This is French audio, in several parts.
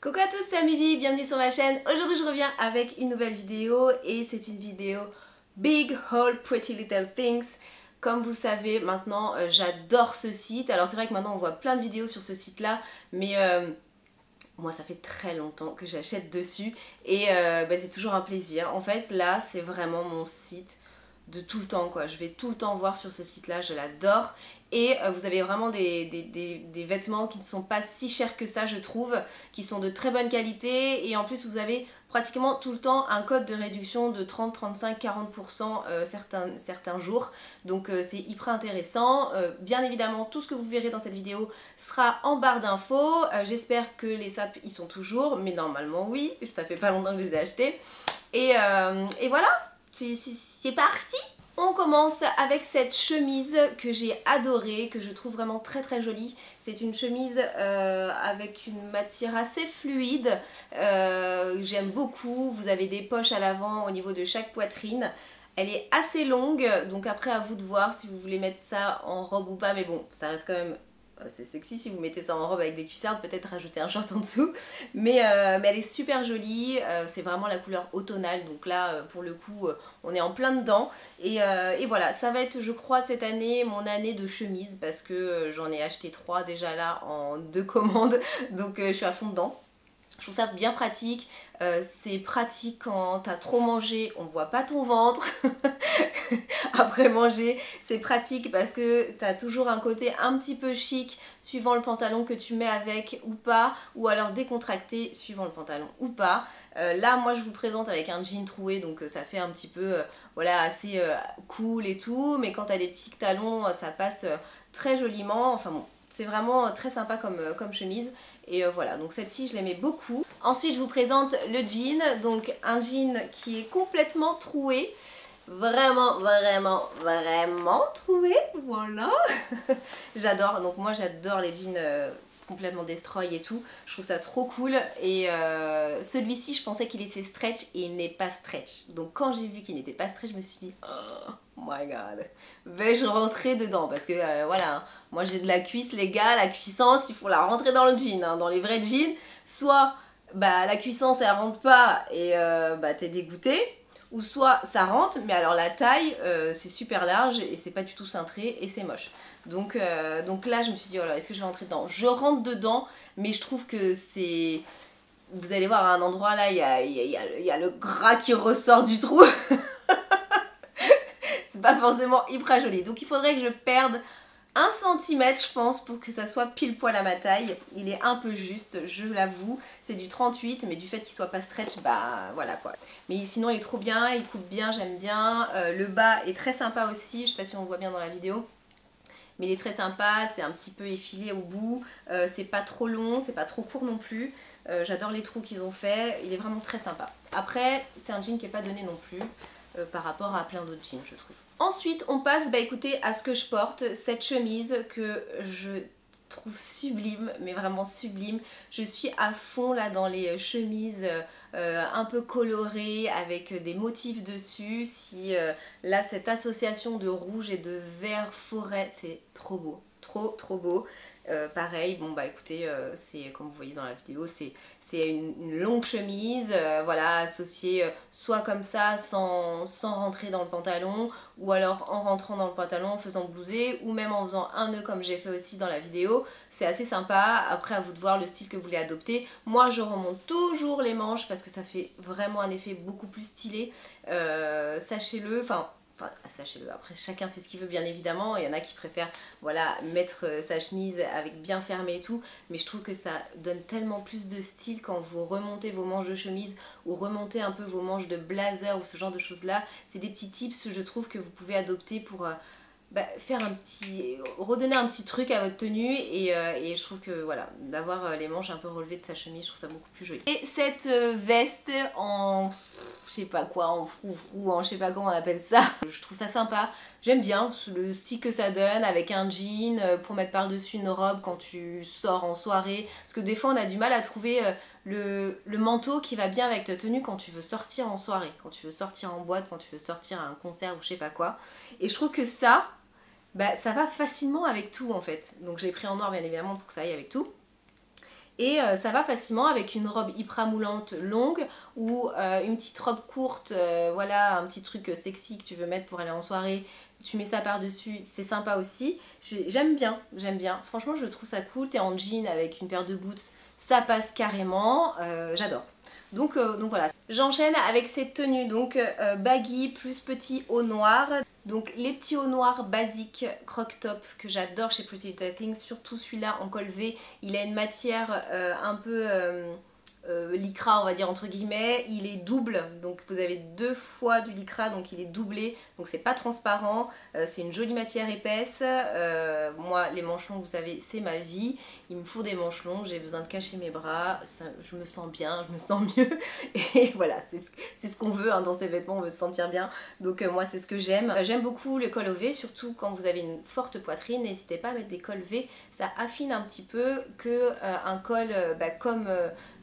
Coucou à tous, c'est Amivie, bienvenue sur ma chaîne. Aujourd'hui je reviens avec une nouvelle vidéo et c'est une vidéo Big Haul Pretty Little Things. Comme vous le savez maintenant, j'adore ce site. Alors c'est vrai que maintenant on voit plein de vidéos sur ce site là, mais moi ça fait très longtemps que j'achète dessus et c'est toujours un plaisir. En fait là c'est vraiment mon site de tout le temps quoi. Je vais tout le temps voir sur ce site là, je l'adore. Et vous avez vraiment des vêtements qui ne sont pas si chers que ça je trouve, qui sont de très bonne qualité et en plus vous avez pratiquement tout le temps un code de réduction de 30, 35, 40% certains jours. Donc c'est hyper intéressant. Bien évidemment tout ce que vous verrez dans cette vidéo sera en barre d'infos. J'espère que les sapes y sont toujours, mais normalement oui, ça fait pas longtemps que je les ai achetés. Et voilà, c'est parti! On commence avec cette chemise que j'ai adorée, que je trouve vraiment très très jolie. C'est une chemise avec une matière assez fluide, j'aime beaucoup. Vous avez des poches à l'avant au niveau de chaque poitrine. Elle est assez longue, donc après à vous de voir si vous voulez mettre ça en robe ou pas. Mais bon, ça reste quand même assez sexy si vous mettez ça en robe avec des cuissardes, peut-être rajouter un short en dessous. Mais elle est super jolie, c'est vraiment la couleur automnale, donc là pour le coup on est en plein dedans. Et voilà, ça va être je crois cette année mon année de chemise parce que j'en ai acheté 3 déjà là en 2 commandes, donc je suis à fond dedans. Je trouve ça bien pratique, c'est pratique quand t'as trop mangé, on voit pas ton ventre après manger, c'est pratique parce que t'as toujours un côté un petit peu chic suivant le pantalon que tu mets avec ou pas, ou alors décontracté suivant le pantalon ou pas. Là moi je vous le présente avec un jean troué, donc ça fait un petit peu voilà, assez cool et tout, mais quand t'as des petits talons ça passe très joliment, enfin bon. C'est vraiment très sympa comme chemise et voilà, donc celle-ci je l'aimais beaucoup. Ensuite je vous présente le jean, donc un jean qui est complètement troué, vraiment troué, voilà. J'adore, donc moi j'adore les jeans complètement destroy et tout, je trouve ça trop cool. Et celui-ci je pensais qu'il était stretch et il n'est pas stretch, donc quand j'ai vu qu'il n'était pas stretch je me suis dit oh my god, vais-je rentrer dedans parce que voilà, moi j'ai de la cuisse les gars, la cuissance il faut la rentrer dans le jean, hein, dans les vrais jeans, soit bah la cuissance elle rentre pas et t'es dégoûté, ou soit ça rentre mais alors la taille c'est super large et c'est pas du tout cintré et c'est moche. Donc là je me suis dit oh là, est-ce que je vais rentrer dedans? Je rentre dedans mais je trouve que c'est... Vous allez voir à un endroit là, il y a le gras qui ressort du trou. C'est pas forcément hyper joli. Donc il faudrait que je perde 1 cm je pense pour que ça soit pile poil à ma taille. Il est un peu juste, je l'avoue. C'est du 38 mais du fait qu'il soit pas stretch, bah voilà quoi. Mais sinon il est trop bien, il coupe bien, j'aime bien. Le bas est très sympa aussi, je sais pas si on le voit bien dans la vidéo. Mais il est très sympa, c'est un petit peu effilé au bout, c'est pas trop long, c'est pas trop court non plus. J'adore les trous qu'ils ont fait, il est vraiment très sympa. Après, c'est un jean qui est pas donné non plus par rapport à plein d'autres jeans je trouve. Ensuite on passe écoutez à ce que je porte, cette chemise que je trouve sublime, mais vraiment sublime. Je suis à fond là dans les chemises un peu colorées avec des motifs dessus. Si là cette association de rouge et de vert forêt, c'est trop beau, trop beau. Pareil, bon écoutez, c'est comme vous voyez dans la vidéo, c'est une longue chemise, voilà, associée soit comme ça sans rentrer dans le pantalon, ou alors en rentrant dans le pantalon, en faisant blouser, ou même en faisant un nœud comme j'ai fait aussi dans la vidéo. C'est assez sympa, après à vous de voir le style que vous voulez adopter. Moi je remonte toujours les manches parce que ça fait vraiment un effet beaucoup plus stylé, sachez-le, enfin sachez-le, après chacun fait ce qu'il veut bien évidemment, il y en a qui préfèrent voilà, mettre sa chemise avec bien fermé et tout, mais je trouve que ça donne tellement plus de style quand vous remontez vos manches de chemise ou remontez un peu vos manches de blazer ou ce genre de choses là. C'est des petits tips je trouve que vous pouvez adopter pour faire redonner un petit truc à votre tenue et je trouve que voilà, d'avoir les manches un peu relevées de sa chemise, je trouve ça beaucoup plus joli. Et cette veste en je sais pas quoi, en froufrou, en je sais pas comment on appelle ça, je trouve ça sympa, j'aime bien le style que ça donne avec un jean pour mettre par dessus une robe quand tu sors en soirée, parce que des fois on a du mal à trouver le manteau qui va bien avec ta tenue quand tu veux sortir en soirée, quand tu veux sortir en boîte, quand tu veux sortir à un concert ou je sais pas quoi, et je trouve que ça ça va facilement avec tout en fait. Donc j'ai pris en noir bien évidemment pour que ça aille avec tout. Et ça va facilement avec une robe hyper moulante longue ou une petite robe courte, voilà, un petit truc sexy que tu veux mettre pour aller en soirée. Tu mets ça par-dessus, c'est sympa aussi. J'aime bien, j'aime bien. Franchement, je trouve ça cool. T'es en jean avec une paire de boots, ça passe carrément. J'adore. Donc voilà. J'enchaîne avec cette tenue, donc baggy plus petit haut noir. Donc les petits hauts noirs basiques croc top que j'adore chez Pretty Little Things, surtout celui-là en col V. Il a une matière un peu lycra, on va dire entre guillemets. Il est double, donc vous avez 2 fois du lycra, donc il est doublé, donc c'est pas transparent. C'est une jolie matière épaisse. Moi les manches longs, vous savez, c'est ma vie. Il me faut des manches longues, j'ai besoin de cacher mes bras, je me sens bien, je me sens mieux. Et voilà, c'est ce qu'on veut hein, dans ces vêtements, on veut se sentir bien. Donc moi c'est ce que j'aime. J'aime beaucoup le col au V, surtout quand vous avez une forte poitrine. N'hésitez pas à mettre des cols V, ça affine un petit peu que un col comme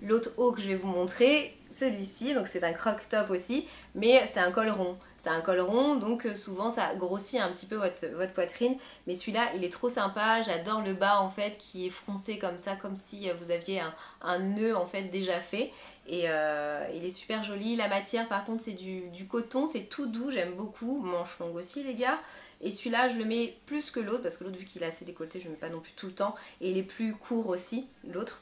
l'autre haut que je vais vous montrer, celui-ci, donc c'est un croc top aussi, mais c'est un col rond. C'est un col rond, donc souvent ça grossit un petit peu votre poitrine, mais celui-là il est trop sympa. J'adore le bas en fait qui est froncé comme ça, comme si vous aviez un nœud en fait déjà fait, et il est super joli. La matière par contre c'est du coton, c'est tout doux, j'aime beaucoup. Manche longue aussi les gars. Et celui-là je le mets plus que l'autre, parce que l'autre vu qu'il est assez décolleté je le mets pas non plus tout le temps, et il est plus court aussi l'autre.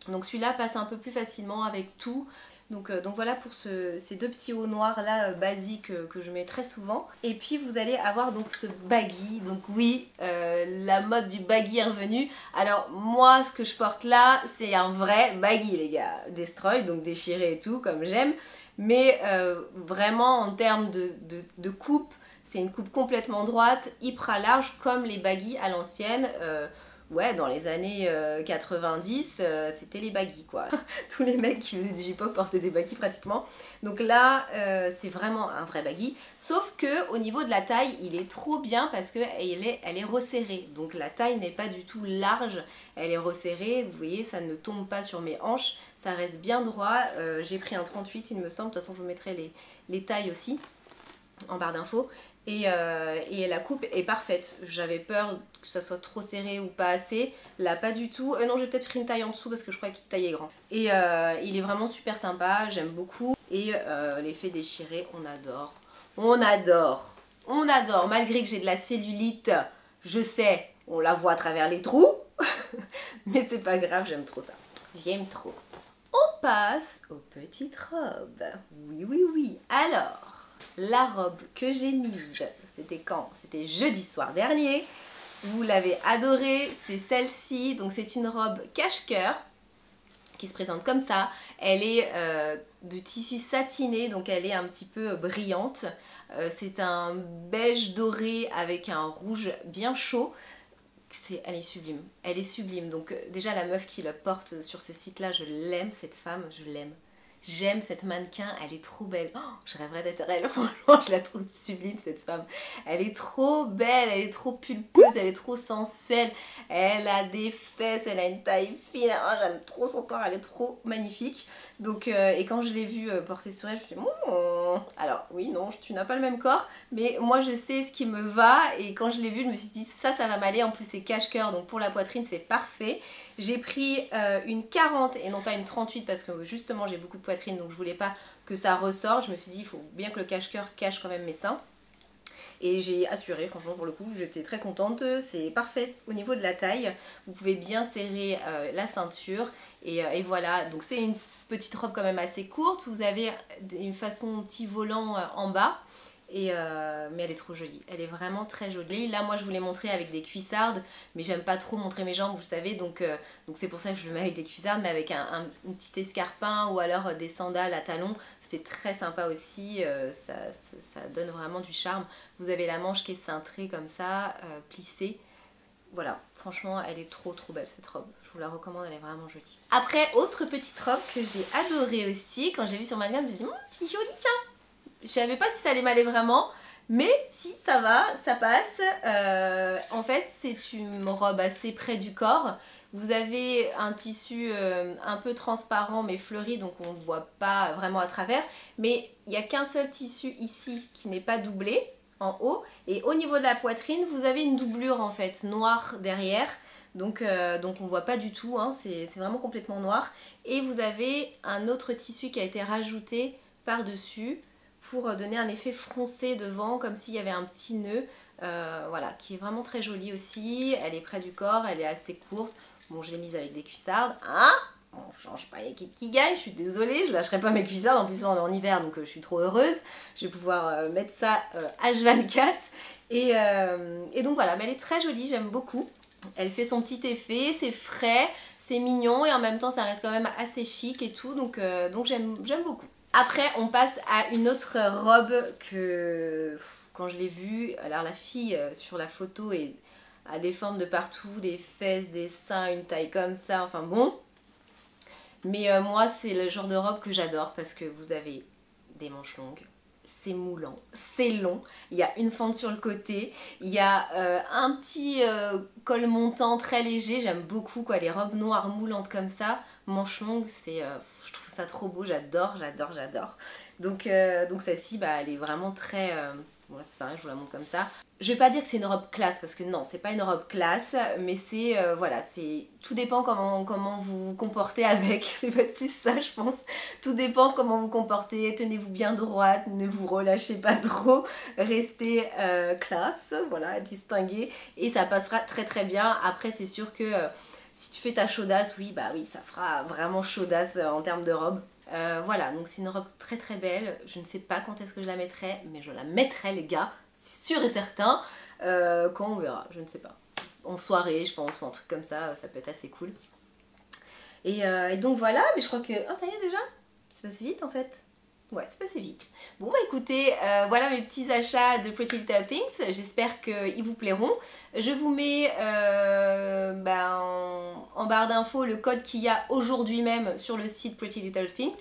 Donc celui-là passe un peu plus facilement avec tout. Donc voilà pour ces 2 petits hauts noirs là basiques que je mets très souvent. Et puis vous allez avoir donc ce baggy. Donc oui, la mode du baggy est revenue. Alors moi ce que je porte là c'est un vrai baggy les gars. Destroy, donc déchiré et tout comme j'aime. Mais vraiment en termes de coupe, c'est une coupe complètement droite, hyper large comme les baggy à l'ancienne. Ouais, dans les années 90, c'était les baggy quoi. Tous les mecs qui faisaient du hip-hop portaient des baggy pratiquement. Donc là, c'est vraiment un vrai baggy. Sauf que au niveau de la taille, il est trop bien parce qu'elle est resserrée. Donc la taille n'est pas du tout large, elle est resserrée. Vous voyez, ça ne tombe pas sur mes hanches, ça reste bien droit. J'ai pris un 38, il me semble. De toute façon, je vous mettrai les tailles aussi en barre d'infos. Et la coupe est parfaite. J'avais peur que ça soit trop serré ou pas assez. Là, pas du tout. Non, j'ai peut-être pris une taille en dessous parce que je crois qu'il taillait grand. Et il est vraiment super sympa, j'aime beaucoup. Et l'effet déchiré, on adore. On adore. On adore. Malgré que j'ai de la cellulite, je sais, on la voit à travers les trous. Mais c'est pas grave, j'aime trop ça. J'aime trop. On passe aux petites robes. Oui, oui, oui. Alors... la robe que j'ai mise, c'était quand? C'était jeudi soir dernier. Vous l'avez adorée, c'est celle-ci. Donc c'est une robe cache-cœur qui se présente comme ça. Elle est de tissu satiné, donc elle est un petit peu brillante. C'est un beige doré avec un rouge bien chaud. Elle est sublime. Elle est sublime. Donc déjà la meuf qui la porte sur ce site-là, je l'aime cette femme, je l'aime. J'aime cette mannequin, elle est trop belle. Oh, je rêverais d'être elle, franchement, je la trouve sublime cette femme. Elle est trop belle, elle est trop pulpeuse, elle est trop sensuelle. Elle a des fesses, elle a une taille fine. Oh, j'aime trop son corps, elle est trop magnifique. Donc, et quand je l'ai vue porter sur elle, je me suis dit, alors oui, non, tu n'as pas le même corps, mais moi je sais ce qui me va. Et quand je l'ai vue, je me suis dit, ça va m'aller. En plus, c'est cache-cœur, donc pour la poitrine, c'est parfait. J'ai pris une 40 et non pas une 38 parce que justement j'ai beaucoup de poitrine, donc je voulais pas que ça ressorte. Je me suis dit il faut bien que le cache-cœur cache quand même mes seins. Et j'ai assuré, franchement pour le coup, j'étais très contente. C'est parfait au niveau de la taille. Vous pouvez bien serrer la ceinture. Et voilà, donc c'est une petite robe quand même assez courte. Vous avez une façon petit volant en bas. Mais elle est trop jolie, elle est vraiment très jolie. Là moi je vous l'ai montré avec des cuissardes, mais j'aime pas trop montrer mes jambes, vous savez, donc c'est pour ça que je le mets avec des cuissardes, mais avec un petit escarpin ou alors des sandales à talons, c'est très sympa aussi. Ça donne vraiment du charme. Vous avez la manche qui est cintrée comme ça, plissée. Voilà, franchement elle est trop belle cette robe, je vous la recommande, elle est vraiment jolie. Après, autre petite robe que j'ai adorée aussi, quand j'ai vu sur ma gamme, je me suis dit c'est joli ça. Je savais pas si ça allait m'aller vraiment, mais si ça va, ça passe. En fait, c'est une robe assez près du corps. Vous avez un tissu un peu transparent mais fleuri, donc on ne voit pas vraiment à travers. Mais il n'y a qu'un seul tissu ici qui n'est pas doublé en haut. Et au niveau de la poitrine, vous avez une doublure en fait noire derrière. donc on voit pas du tout, hein, c'est vraiment complètement noir. Et vous avez un autre tissu qui a été rajouté par-dessus pour donner un effet froncé devant, comme s'il y avait un petit nœud, voilà, qui est vraiment très jolie aussi. Elle est près du corps, elle est assez courte. Bon, je l'ai mise avec des cuissardes, hein. On change pas l'équipe qui gagne, je suis désolée, je lâcherai pas mes cuissardes, en plus on est en hiver donc je suis trop heureuse. Je vais pouvoir mettre ça H24 et donc voilà, mais elle est très jolie, j'aime beaucoup. Elle fait son petit effet, c'est frais, c'est mignon et en même temps ça reste quand même assez chic et tout, donc j'aime beaucoup. Après on passe à une autre robe que quand je l'ai vue, alors la fille sur la photo a des formes de partout, des fesses, des seins, une taille comme ça, enfin bon. Mais moi c'est le genre de robe que j'adore parce que vous avez des manches longues, c'est moulant, c'est long, il y a une fente sur le côté, il y a un petit col montant très léger, j'aime beaucoup quoi, les robes noires moulantes comme ça, manches longues, je trouve ça trop beau, j'adore. Donc celle-ci, bah, elle est vraiment très... bon là c'est ça, je vous la montre comme ça. Je vais pas dire que c'est une robe classe parce que non, c'est pas une robe classe, mais c'est voilà, tout dépend comment vous vous comportez avec, c'est peut-être plus ça je pense. Tout dépend comment vous vous comportez, tenez-vous bien droite, ne vous relâchez pas trop, restez classe, voilà, distingué et ça passera très très bien. Après c'est sûr que si tu fais ta chaudasse, oui bah oui, ça fera vraiment chaudasse en termes de robe. Voilà, donc c'est une robe très très belle, je ne sais pas quand est-ce que je la mettrai, mais je la mettrai les gars, c'est sûr et certain, quand on verra, je ne sais pas. En soirée je pense, ou un truc comme ça, ça peut être assez cool. Et donc voilà, mais je crois que... Oh ça y est déjà, c'est passé vite en fait. Ouais, c'est passé vite. Bon bah écoutez, voilà mes petits achats de Pretty Little Things, j'espère qu'ils vous plairont. Je vous mets en barre d'infos le code qu'il y a aujourd'hui même sur le site Pretty Little Things.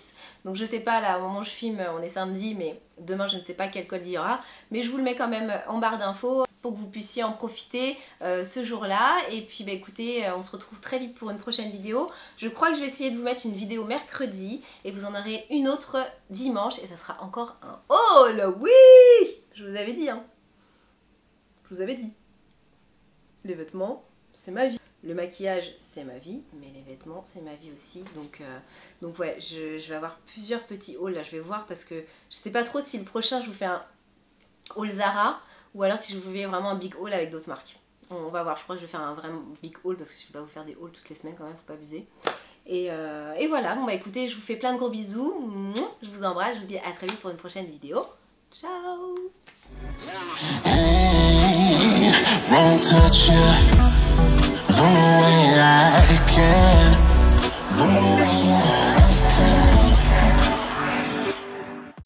Donc je sais pas, là au moment où je filme, on est samedi, mais demain je ne sais pas quel code il y aura. Mais je vous le mets quand même en barre d'infos pour que vous puissiez en profiter ce jour-là. Et puis bah écoutez, on se retrouve très vite pour une prochaine vidéo. Je crois que je vais essayer de vous mettre une vidéo mercredi et vous en aurez une autre dimanche. Et ça sera encore un haul, oui. Je vous avais dit, hein. Je vous avais dit. Les vêtements, c'est ma vie. Le maquillage, c'est ma vie, mais les vêtements, c'est ma vie aussi. Donc ouais, je vais avoir plusieurs petits hauls. Là, je vais voir parce que je sais pas trop si le prochain, je vous fais un haul Zara ou alors si je vous fais vraiment un big haul avec d'autres marques. On va voir, je crois que je vais faire un vrai big haul parce que je ne vais pas vous faire des hauls toutes les semaines quand même, faut pas abuser. Et voilà, bon bah écoutez, je vous fais plein de gros bisous. Je vous embrasse, je vous dis à très vite pour une prochaine vidéo. Ciao! Won't touch you the way I can.